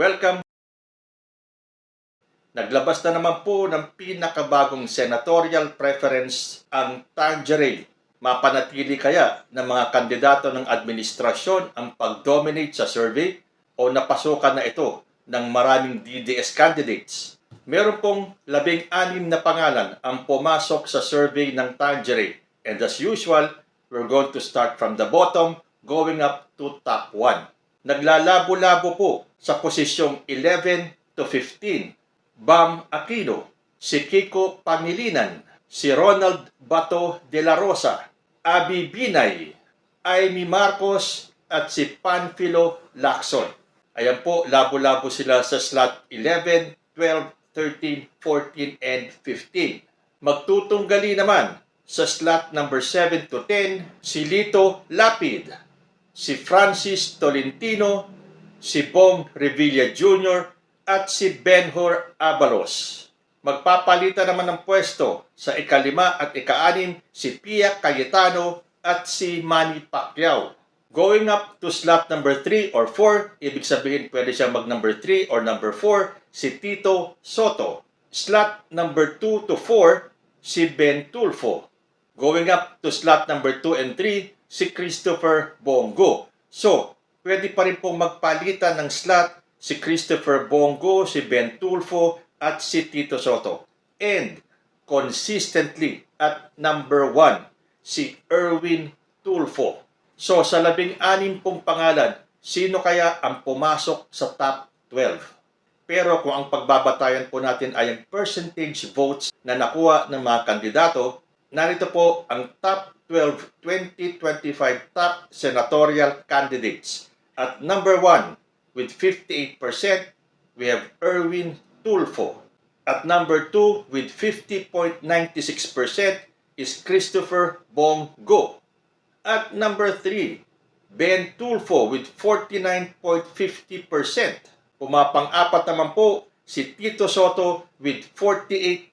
Welcome! Naglabas na naman po ng pinakabagong senatorial preference ang Tangeray. Mapanatili kaya ng mga kandidato ng administrasyon ang pag-dominate sa survey o napasukan na ito ng maraming DDS candidates? Meron pong 16 na pangalan ang pumasok sa survey ng Tangeray. And as usual, we're going to start from the bottom going up to top 1. Naglalabo-labo po sa posisyong 11 to 15. Bam Aquino, si Kiko Pangilinan, si Ronald Bato de la Rosa, Abby Binay, Amy Marcos at si Panfilo Lacson. Ayan po, labo-labo sila sa slot 11, 12, 13, 14, and 15. Magtutunggali naman sa slot number 7 to 10 si Lito Lapid, si Francis Tolentino, si Bong Revilla Jr. at si Benhur Abalos. Magpapalitan naman ng pwesto sa ika-5 at ika-6 si Pia Cayetano at si Manny Pacquiao. Going up to slot number 3 or 4, ibig sabihin pwede siya mag number 3 or number 4, si Tito Soto. Slot number 2 to 4, si Ben Tulfo. Going up to slot number 2 and 3, si Christopher Bongo. So, pwede pa rin pong magpalitan ng slot si Christopher Bongo, si Ben Tulfo, at si Tito Soto. And, consistently at number 1, si Erwin Tulfo. So, sa 16 pong pangalan, sino kaya ang pumasok sa top 12? Pero kung ang pagbabatayan po natin ay ang percentage votes na nakuha ng mga kandidato, narito po ang top 12 2025 top senatorial candidates. At number 1, with 58%, we have Erwin Tulfo. At number 2, with 50.96%, is Christopher Bongo. At number 3, Ben Tulfo with 49.50%. Pumapang-apat naman po si Tito Soto with 48%.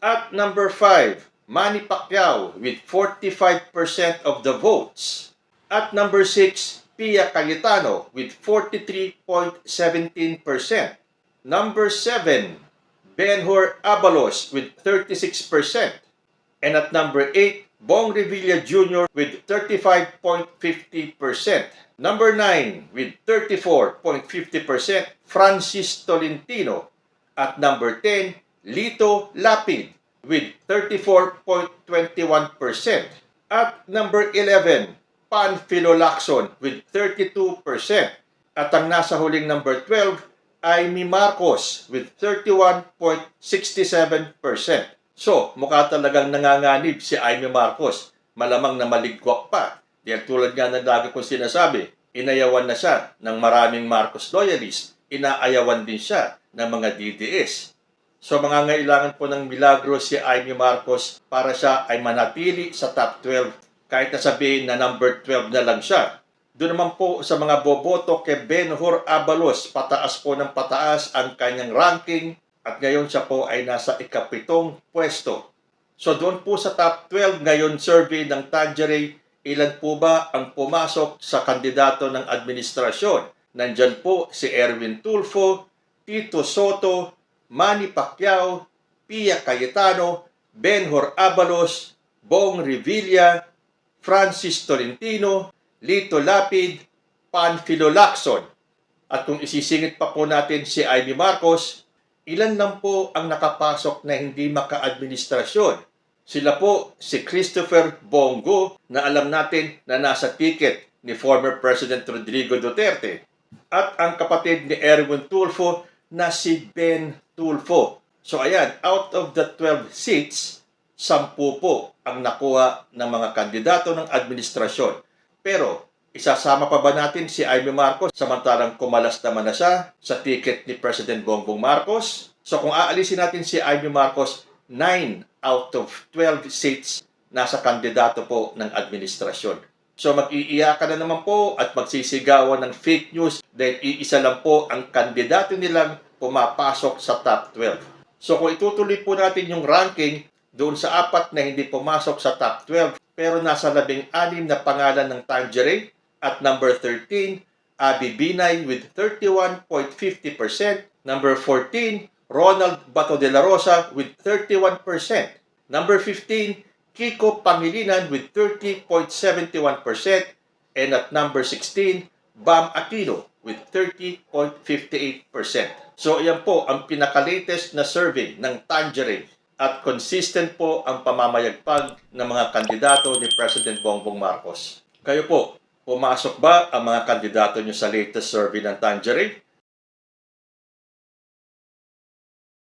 At number 5, Manny Pacquiao with 45% of the votes. At number 6, Pia Cayetano with 43.17%. Number 7, Benhur Abalos with 36%. And at number 8, Bong Revilla Jr. with 35.50%. Number 9 with 34.50%, Francis Tolentino. At number 10, Lito Lapid with 34.21%. At number 11, Panfilo Lacson with 32%. At ang nasa huling number 12, Amy Marcos with 31.67%. So, mukha talagang nanganganib si Amy Marcos. Malamang na maligwak pa. Dahil tulad nga ng lagi kong sinasabi, inayawan na siya ng maraming Marcos loyalists. Inaayawan din siya ng mga DDS. So, mangangailangan po ng milagro si Amy Marcos para siya ay manatili sa top 12. Kahit na sabihin na number 12 na lang siya. Doon naman po sa mga boboto kay Benhur Abalos, pataas po ng pataas ang kanyang ranking at ngayon siya po ay nasa ika-7 pwesto. So doon po sa top 12 ngayon survey ng Tangeray, ilan po ba ang pumasok sa kandidato ng administrasyon? Nandyan po si Erwin Tulfo, Tito Soto, Manny Pacquiao, Pia Cayetano, Benhur Abalos, Bong Revilla, Francis Tolentino, Lito Lapid, Panfilo Lacson. At kung isisingit pa po natin si Amy Marcos, ilan lang po ang nakapasok na hindi maka-administrasyon? Sila po si Christopher Bongo na alam natin na nasa ticket ni former President Rodrigo Duterte. At ang kapatid ni Erwin Tulfo na si Ben Tulfo. So ayan, out of the 12 seats, 10 po ang nakuha ng mga kandidato ng administrasyon. Pero, isasama pa ba natin si Amy Marcos samantalang kumalas naman na siya sa ticket ni President Bongbong Marcos? So kung aalisin natin si Amy Marcos, 9 out of 12 seats nasa kandidato po ng administrasyon. So mag-iiyakan na naman po at magsisigawan ng fake news dahil iisa lang po ang kandidato nilang pumapasok sa top 12. So kung itutuloy po natin yung ranking doon sa 4 na hindi pumasok sa top 12 pero nasa 16 na pangalan ng Tangeray at number 13 Abby Binay with 31.50%. Number 14, Ronald Bato de la Rosa with 31%. Number 15, Kiko Pangilinan with 30.71%. And at number 16, Bam Aquino with 30.58%. So yan po ang pinaka-latest na survey ng Tangerine at consistent po ang pamamayagpag ng mga kandidato ni President Bongbong Marcos. Kayo po, pumasok ba ang mga kandidato nyo sa latest survey ng Tangerine?